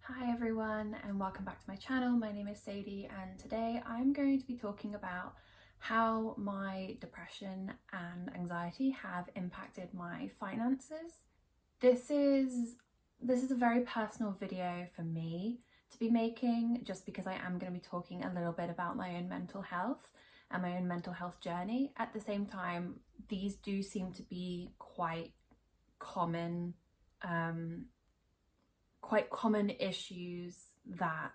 Hi everyone and welcome back to my channel. My name is Sadie and today I'm going to be talking about how my depression and anxiety have impacted my finances. This is a very personal video for me to be making, just because I am going to be talking a little bit about my own mental health and my own mental health journey. At the same time, these do seem to be quite common issues that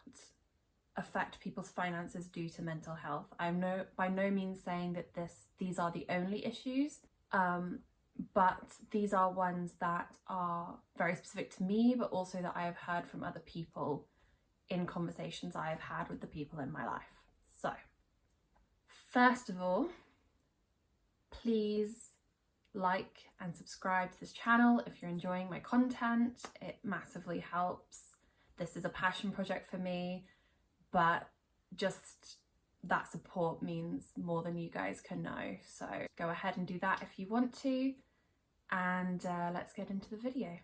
affect people's finances due to mental health. I'm by no means saying that these are the only issues, but these are ones that are very specific to me, but also that I have heard from other people in conversations I have had with the people in my life. So, first of all, please like and subscribe to this channel if you're enjoying my content. It massively helps. This is a passion project for me, but just that support means more than you guys can know. So go ahead and do that if you want to, and let's get into the video.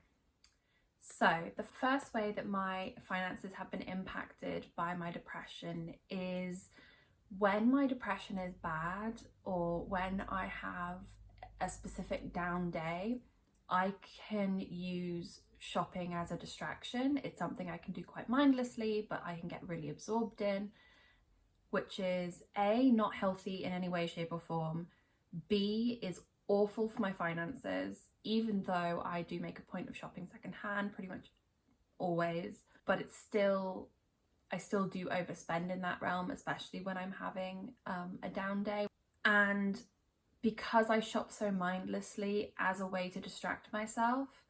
So the first way that my finances have been impacted by my depression is when my depression is bad, or when I have a specific down day, I can use shopping as a distraction. It's something I can do quite mindlessly, but I can get really absorbed in, which is A, not healthy in any way, shape or form. B, is awful for my finances, even though I do make a point of shopping secondhand pretty much always, but I still do overspend in that realm, especially when I'm having a down day. And because I shop so mindlessly as a way to distract myself,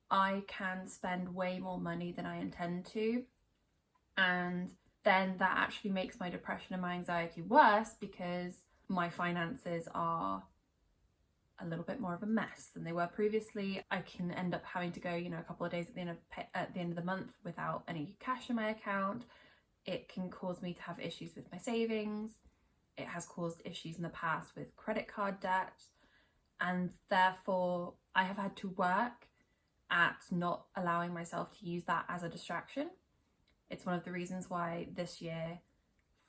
I can spend way more money than I intend to. And then that actually makes my depression and my anxiety worse, because my finances are a little bit more of a mess than they were previously. I can end up having to go, a couple of days at the end of the month without any cash in my account. It can cause me to have issues with my savings. It has caused issues in the past with credit card debt, and therefore I have had to work at not allowing myself to use that as a distraction. It's one of the reasons why this year,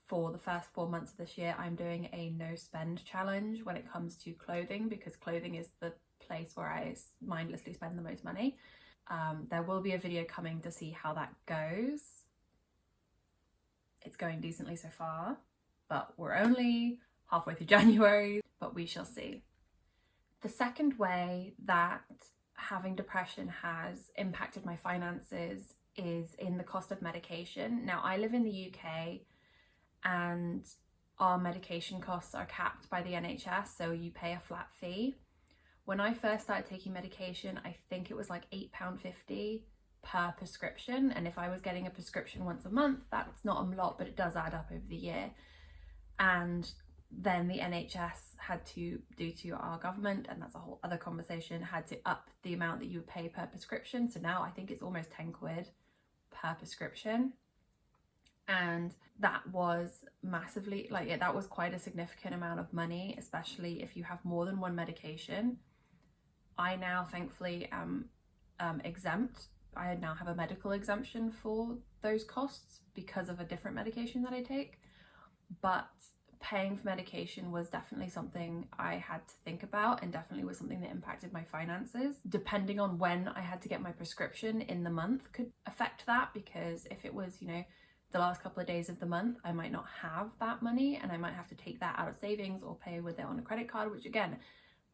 for the first 4 months of this year, I'm doing a no spend challenge when it comes to clothing, because clothing is the place where I mindlessly spend the most money. There will be a video coming to see how that goes. It's going decently so far, but we're only halfway through January, but we shall see. The second way that having depression has impacted my finances is in the cost of medication. Now, I live in the UK and our medication costs are capped by the NHS, so you pay a flat fee. When I first started taking medication, I think it was like £8.50 per prescription, and if I was getting a prescription once a month, that's not a lot, but it does add up over the year. And then the NHS had to, due to our government, and that's a whole other conversation, had to up the amount that you would pay per prescription. So now I think it's almost 10 quid per prescription. And that was massively, that was quite a significant amount of money, especially if you have more than one medication. I now thankfully am exempt. I now have a medical exemption for those costs because of a different medication that I take. But paying for medication was definitely something I had to think about, and definitely was something that impacted my finances. Depending on when I had to get my prescription in the month could affect that, because if it was, the last couple of days of the month, I might not have that money and I might have to take that out of savings or pay with it on a credit card, which again,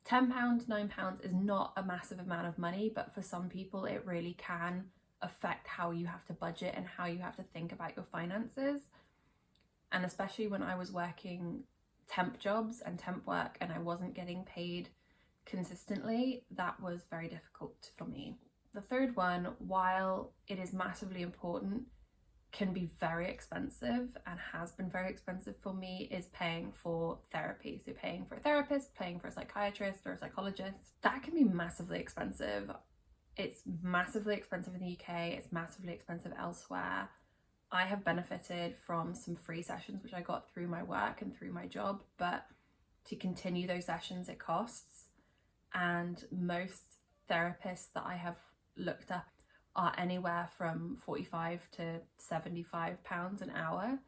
£10, £9 is not a massive amount of money, but for some people it really can affect how you have to budget and how you have to think about your finances. And especially when I was working temp jobs and temp work and I wasn't getting paid consistently, that was very difficult for me. The third one, while it is massively important, can be very expensive and has been very expensive for me, is paying for therapy. So paying for a therapist, paying for a psychiatrist or a psychologist. That can be massively expensive. It's massively expensive in the UK, it's massively expensive elsewhere. I have benefited from some free sessions which I got through my work and through my job, but to continue those sessions it costs. And most therapists that I have looked up are anywhere from 45 to 75 pounds an hour,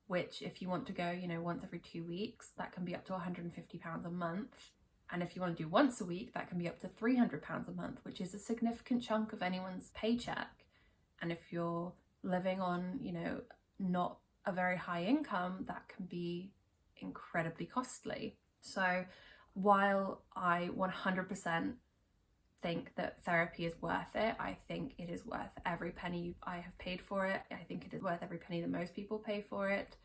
which if you want to go, once every 2 weeks, that can be up to 150 pounds a month. And if you want to do once a week, that can be up to 300 pounds a month, which is a significant chunk of anyone's paycheck. And if you're living on, not a very high income, that can be incredibly costly. So while I 100% think that therapy is worth it, I think it is worth every penny I have paid for it. I think it is worth every penny that most people pay for it.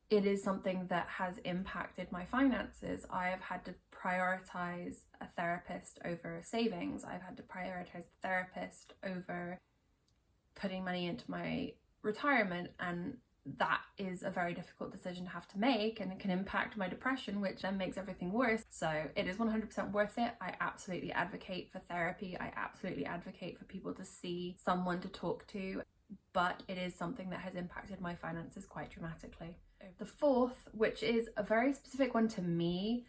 It is something that has impacted my finances. I have had to prioritize a therapist over savings. I've had to prioritize a therapist over putting money into my retirement, and that is a very difficult decision to have to make, and it can impact my depression, which then makes everything worse. So it is 100% worth it. I absolutely advocate for therapy. I absolutely advocate for people to see someone to talk to, but it is something that has impacted my finances quite dramatically. The fourth, which is a very specific one to me,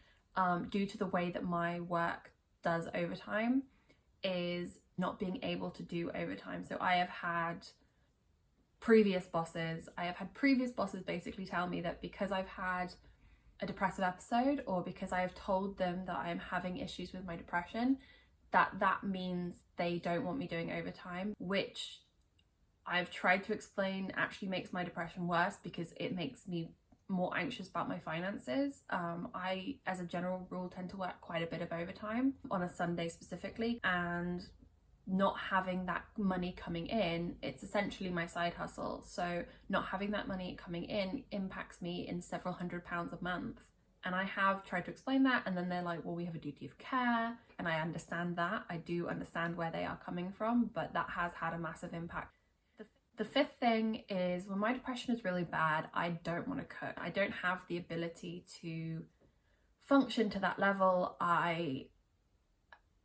due to the way that my work does overtime, is not being able to do overtime. So I have had previous bosses basically tell me that because I've had a depressive episode, or because I have told them that I am having issues with my depression, that means they don't want me doing overtime, which I've tried to explain actually makes my depression worse because it makes me more anxious about my finances. I, as a general rule, tend to work quite a bit of overtime on a Sunday specifically, and not having that money coming in, it's essentially my side hustle. So not having that money coming in impacts me in several £100s a month. And I have tried to explain that, and then they're like, well, we have a duty of care. And I understand that. I do understand where they are coming from, but that has had a massive impact. The fifth thing is, when my depression is really bad, I don't want to cook. I don't have the ability to function to that level. I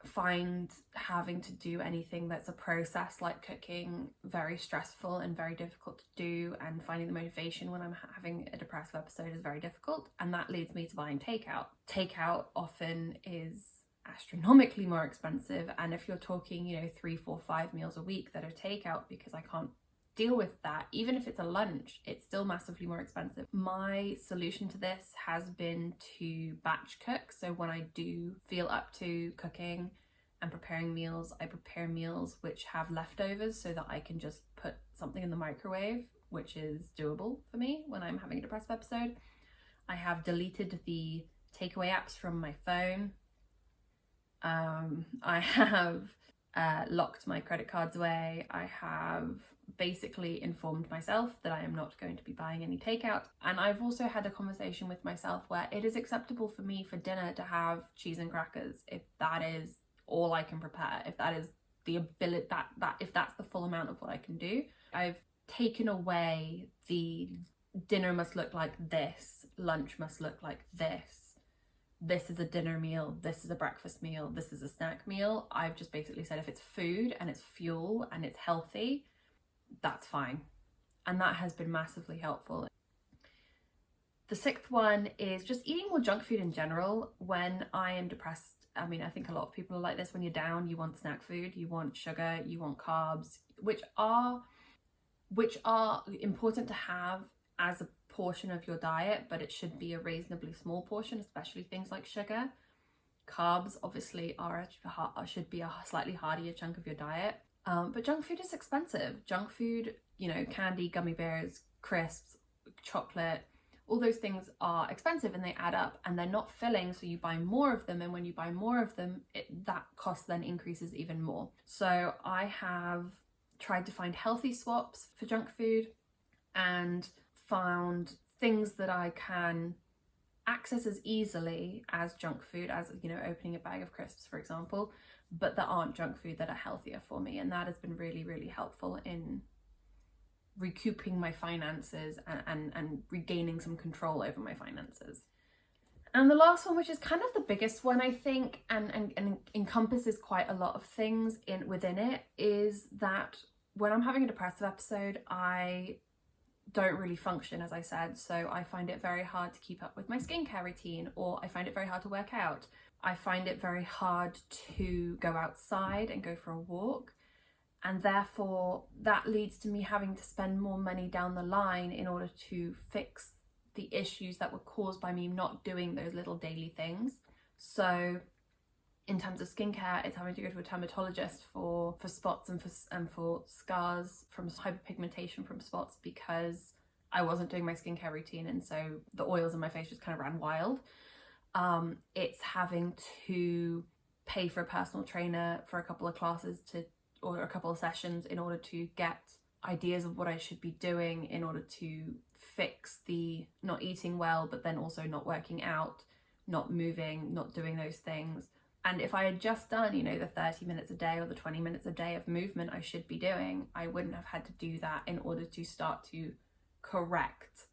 find having to do anything that's a process like cooking very stressful and very difficult to do, and finding the motivation when I'm having a depressive episode is very difficult, and that leads me to buying takeout. Takeout often is astronomically more expensive, and if you're talking 3, 4, 5 meals a week that are takeout, because I can't deal with that, even if it's a lunch, it's still massively more expensive. My solution to this has been to batch cook. So when I do feel up to cooking and preparing meals, I prepare meals which have leftovers so that I can just put something in the microwave, which is doable for me when I'm having a depressive episode. I have deleted the takeaway apps from my phone. I have locked my credit cards away. I have basically informed myself that I am not going to be buying any takeout. And I've also had a conversation with myself where it is acceptable for me for dinner to have cheese and crackers if that is all I can prepare, if that is the ability, that if that's the full amount of what I can do. I've taken away the dinner must look like this, lunch must look like this is a dinner meal, this is a breakfast meal, this is a snack meal. I've just basically said if it's food and it's fuel and it's healthy, that's fine. And that has been massively helpful. The sixth one is just eating more junk food in general. When I am depressed, I mean, I think a lot of people are like this. When you're down, you want snack food, you want sugar, you want carbs, which are important to have as a portion of your diet, but it should be a reasonably small portion, especially things like sugar. Carbs obviously should be a slightly hardier chunk of your diet. But junk food is expensive. Junk food, candy, gummy bears, crisps, chocolate, all those things are expensive and they add up, and they're not filling, so you buy more of them, and when you buy more of them, that cost then increases even more. So I have tried to find healthy swaps for junk food and found things that I can access as easily as junk food, as opening a bag of crisps, for example, but that aren't junk food, that are healthier for me. And that has been really, really helpful in recouping my finances and regaining some control over my finances. And the last one, which is kind of the biggest one, I think, and encompasses quite a lot of things within it, is that when I'm having a depressive episode, I don't really function, as I said. So I find it very hard to keep up with my skincare routine, or I find it very hard to work out. I find it very hard to go outside and go for a walk. And therefore that leads to me having to spend more money down the line in order to fix the issues that were caused by me not doing those little daily things. So in terms of skincare, it's having to go to a dermatologist for spots and for scars from hyperpigmentation from spots, because I wasn't doing my skincare routine, and so the oils in my face just kind of ran wild. It's having to pay for a personal trainer for a couple of classes or a couple of sessions in order to get ideas of what I should be doing in order to fix the not eating well, but then also not working out, not moving, not doing those things. And if I had just done, you know, the 30 minutes a day or the 20 minutes a day of movement I should be doing, I wouldn't have had to do that in order to start to correct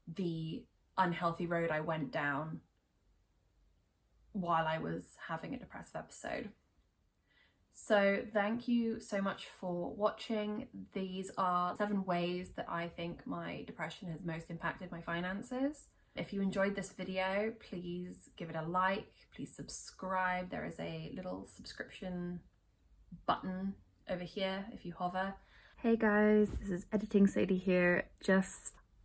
the unhealthy road I went down while I was having a depressive episode. So thank you so much for watching. These are 7 ways that I think my depression has most impacted my finances. If you enjoyed this video, please give it a like, please subscribe. There is a little subscription button over here if you hover. Hey guys, this is Editing Sadie here.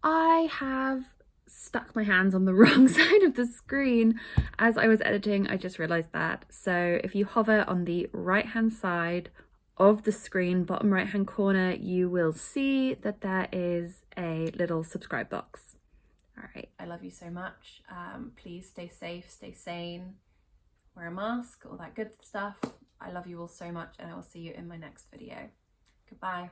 I have stuck my hands on the wrong side of the screen as I was editing. I just realized that. So if you hover on the right hand side of the screen, bottom right hand corner, you will see that there is a little subscribe box. All right, I love you so much. Please stay safe, stay sane, wear a mask, all that good stuff. I love you all so much, and I will see you in my next video. Goodbye.